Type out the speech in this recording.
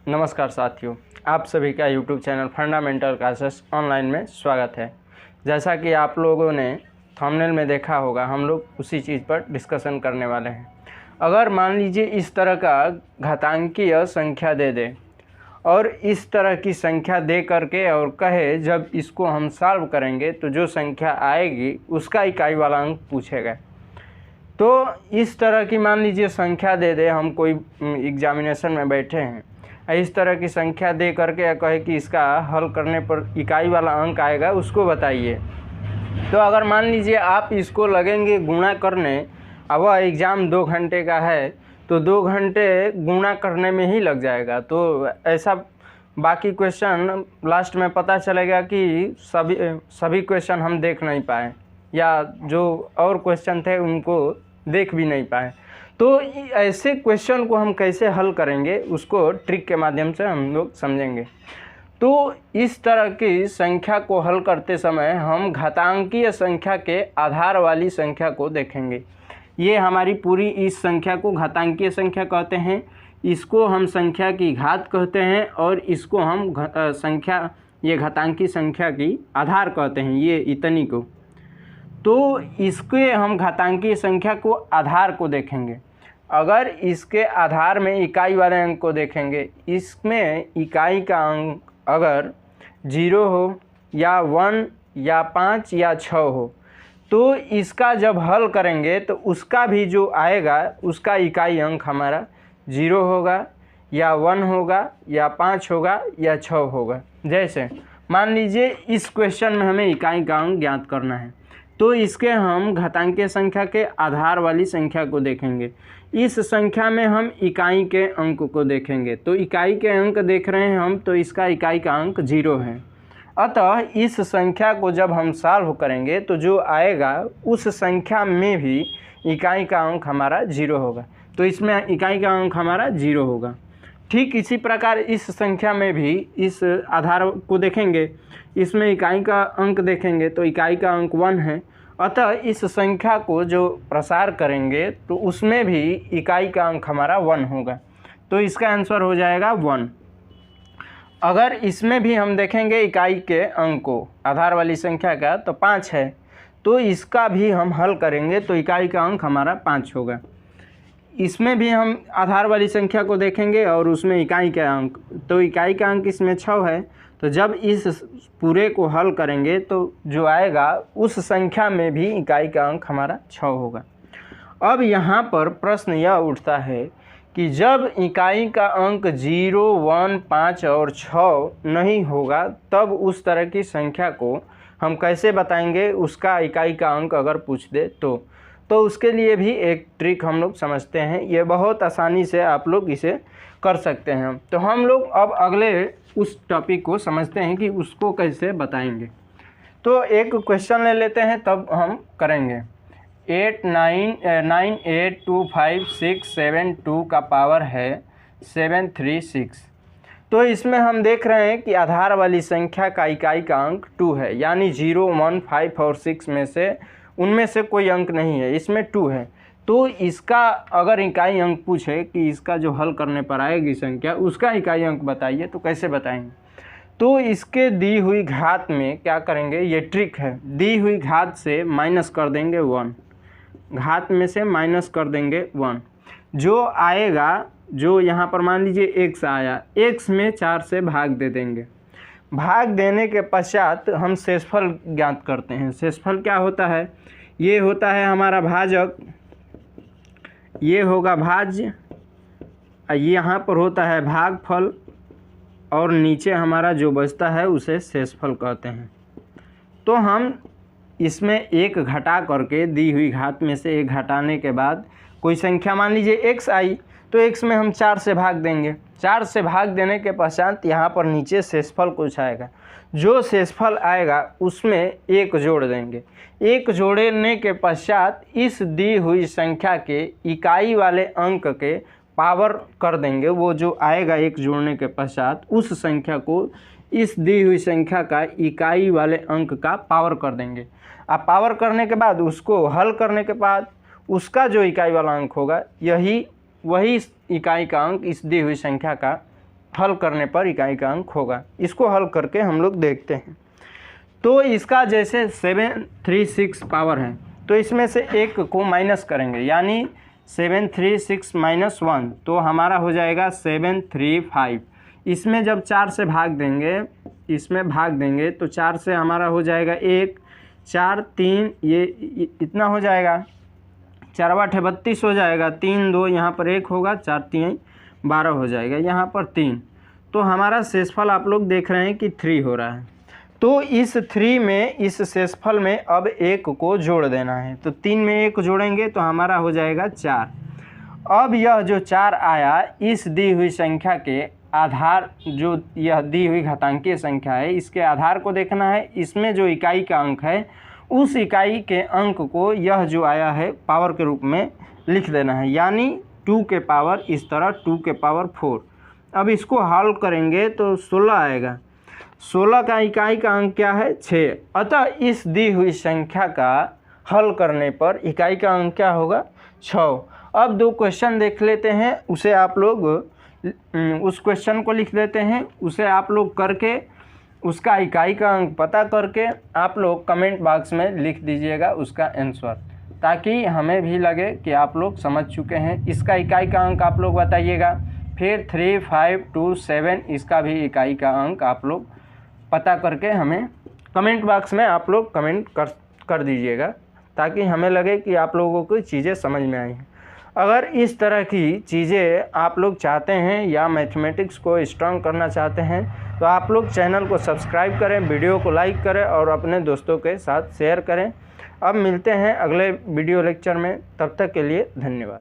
नमस्कार साथियों, आप सभी का YouTube channel fundamental classes online में स्वागत है। जैसा कि आप लोगों ने थंबनेल में देखा होगा, हम लोग उसी चीज़ पर डिस्कशन करने वाले हैं। अगर मान लीजिए इस तरह का घातांकीय संख्या दे दे और इस तरह की संख्या दे करके और कहे जब इसको हम सॉल्व करेंगे तो जो संख्या आएगी उसका इकाई वाला अंक पूछेगा। तो इस तरह की मान लीजिए संख्या दे दे, हम कोई एग्जामिनेशन में बैठे हैं, इस तरह की संख्या दे करके कहे कि इसका हल करने पर इकाई वाला अंक आएगा, उसको बताइए। तो अगर मान लीजिए आप इसको लगेंगे गुणा करने, अब वह एग्ज़ाम 2 घंटे का है तो 2 घंटे गुणा करने में ही लग जाएगा। तो ऐसा बाकी क्वेश्चन लास्ट में पता चलेगा कि सभी क्वेश्चन हम देख नहीं पाए या जो और क्वेश्चन थे उनको देख भी नहीं पाए। तो ऐसे क्वेश्चन को हम कैसे हल करेंगे उसको ट्रिक के माध्यम से हम लोग समझेंगे। तो इस तरह की संख्या को हल करते समय हम घातांकीय संख्या के आधार वाली संख्या को देखेंगे। ये हमारी पूरी इस संख्या को घातांकीय संख्या कहते हैं, इसको हम संख्या की घात कहते हैं और इसको हम ये घातांकीय संख्या की आधार कहते हैं, ये इतनी को। तो इसके हम घातांकीय संख्या को आधार को देखेंगे। अगर इसके आधार में इकाई वाले अंक को देखेंगे, इसमें इकाई का अंक अगर 0 हो या 1 या 5 या 6 हो तो इसका जब हल करेंगे तो उसका भी जो आएगा उसका इकाई अंक हमारा 0 होगा या 1 होगा या 5 होगा या 6 होगा। जैसे मान लीजिए इस क्वेश्चन में हमें इकाई का अंक ज्ञात करना है, तो इसके हम घातांकीय संख्या के आधार वाली संख्या को देखेंगे। इस संख्या में हम इकाई के अंक को देखेंगे, तो इकाई के अंक देख रहे हैं हम, तो इसका इकाई का अंक 0 है। अतः इस संख्या को जब हम सॉल्व करेंगे तो जो आएगा उस संख्या में भी इकाई का अंक हमारा 0 होगा, तो इसमें इकाई का अंक हमारा 0 होगा। ठीक इसी प्रकार इस संख्या में भी इस आधार को देखेंगे, इसमें इकाई का अंक देखेंगे तो इकाई का अंक 1 है। अतः इस संख्या को जो प्रसार करेंगे तो उसमें भी इकाई का अंक हमारा 1 होगा, तो इसका आंसर हो जाएगा 1। अगर इसमें भी हम देखेंगे इकाई के अंक को आधार वाली संख्या का, तो 5 है, तो इसका भी हम हल करेंगे तो इकाई का अंक हमारा 5 होगा। इसमें भी हम आधार वाली संख्या को देखेंगे और उसमें इकाई का अंक, तो इकाई का अंक इसमें 6 है, तो जब इस पूरे को हल करेंगे तो जो आएगा उस संख्या में भी इकाई का अंक हमारा 6 होगा। अब यहाँ पर प्रश्न यह उठता है कि जब इकाई का अंक 0, 1, 5 और 6 नहीं होगा तब उस तरह की संख्या को हम कैसे बताएंगे, उसका इकाई का अंक अगर पूछ दे तो उसके लिए भी एक ट्रिक हम लोग समझते हैं। ये बहुत आसानी से आप लोग इसे कर सकते हैं। तो हम लोग अब अगले उस टॉपिक को समझते हैं कि उसको कैसे बताएंगे। तो एक क्वेश्चन ले लेते हैं तब हम करेंगे। 8 9 8 2 5 6 7 2 का पावर है 736। तो इसमें हम देख रहे हैं कि आधार वाली संख्या का इकाई का अंक 2 है, यानी 0, 1, 5 और 6 में से उनमें से कोई अंक नहीं है, इसमें 2 है। तो इसका अगर इकाई अंक पूछे कि इसका जो हल करने पर आएगी संख्या उसका इकाई अंक बताइए, तो कैसे बताएंगे। तो इसके दी हुई घात में क्या करेंगे, ये ट्रिक है, दी हुई घात से माइनस कर देंगे 1, घात में से माइनस कर देंगे 1। जो आएगा, जो यहाँ पर मान लीजिए x आया, x में 4 से भाग दे देंगे। भाग देने के पश्चात हम शेषफल ज्ञात करते हैं। शेषफल क्या होता है, ये होता है हमारा भाजक, ये होगा भाज्य, यहाँ पर होता है भागफल और नीचे हमारा जो बचता है उसे शेषफल कहते हैं। तो हम इसमें एक घटा करके दी हुई घात में से एक घटाने के बाद कोई संख्या मान लीजिए x आई, तो x में हम 4 से भाग देंगे। 4 से भाग देने के पश्चात यहाँ पर नीचे शेषफल कुछ आएगा, जो शेषफल आएगा उसमें 1 जोड़ देंगे। 1 जोड़ने के पश्चात इस दी हुई संख्या के इकाई वाले अंक के पावर कर देंगे। वो जो आएगा 1 जोड़ने के पश्चात उस संख्या को इस दी हुई संख्या का इकाई वाले अंक का पावर कर देंगे। अब पावर करने के बाद उसको हल करने के बाद उसका जो इकाई वाला अंक होगा वही इकाई का अंक इस दी हुई संख्या का हल करने पर इकाई का अंक होगा। इसको हल करके हम लोग देखते हैं। तो इसका जैसे 736 पावर है, तो इसमें से एक को माइनस करेंगे, यानी 736 माइनस 1, तो हमारा हो जाएगा 735। इसमें जब 4 से भाग देंगे, इसमें भाग देंगे तो 4 से हमारा हो जाएगा 1, 4, 3, ये इतना हो जाएगा, 4 8 32 हो जाएगा, 3 2 यहाँ पर 1 होगा, 4 3 12 हो जाएगा, यहाँ पर 3। तो हमारा शेषफल आप लोग देख रहे हैं कि 3 हो रहा है। तो इस 3 में, इस शेषफल में अब 1 को जोड़ देना है। तो 3 में 1 जोड़ेंगे तो हमारा हो जाएगा 4। अब यह जो 4 आया, इस दी हुई संख्या के आधार, जो यह दी हुई घातांकीय संख्या है, इसके आधार को देखना है। इसमें जो इकाई का अंक है, उस इकाई के अंक को यह जो आया है पावर के रूप में लिख देना है, यानी 2 के पावर, इस तरह 2 के पावर 4। अब इसको हल करेंगे तो 16 आएगा। 16 का इकाई का अंक क्या है? 6। अतः इस दी हुई संख्या का हल करने पर इकाई का अंक क्या होगा? 6। अब 2 क्वेश्चन देख लेते हैं, उसे आप लोग उस क्वेश्चन को लिख देते हैं, उसे आप लोग करके उसका इकाई का अंक पता करके आप लोग कमेंट बॉक्स में लिख दीजिएगा उसका आंसर, ताकि हमें भी लगे कि आप लोग समझ चुके हैं। इसका इकाई का अंक आप लोग बताइएगा। फिर 3 5 2 7 इसका भी इकाई का अंक आप लोग पता करके हमें कमेंट बॉक्स में आप लोग कमेंट कर दीजिएगा, ताकि हमें लगे कि आप लोगों को चीज़ें समझ में आई हैं। अगर इस तरह की चीज़ें आप लोग चाहते हैं या मैथमेटिक्स को स्ट्रॉन्ग करना चाहते हैं, तो आप लोग चैनल को सब्सक्राइब करें, वीडियो को लाइक करें और अपने दोस्तों के साथ शेयर करें। अब मिलते हैं अगले वीडियो लेक्चर में, तब तक के लिए धन्यवाद।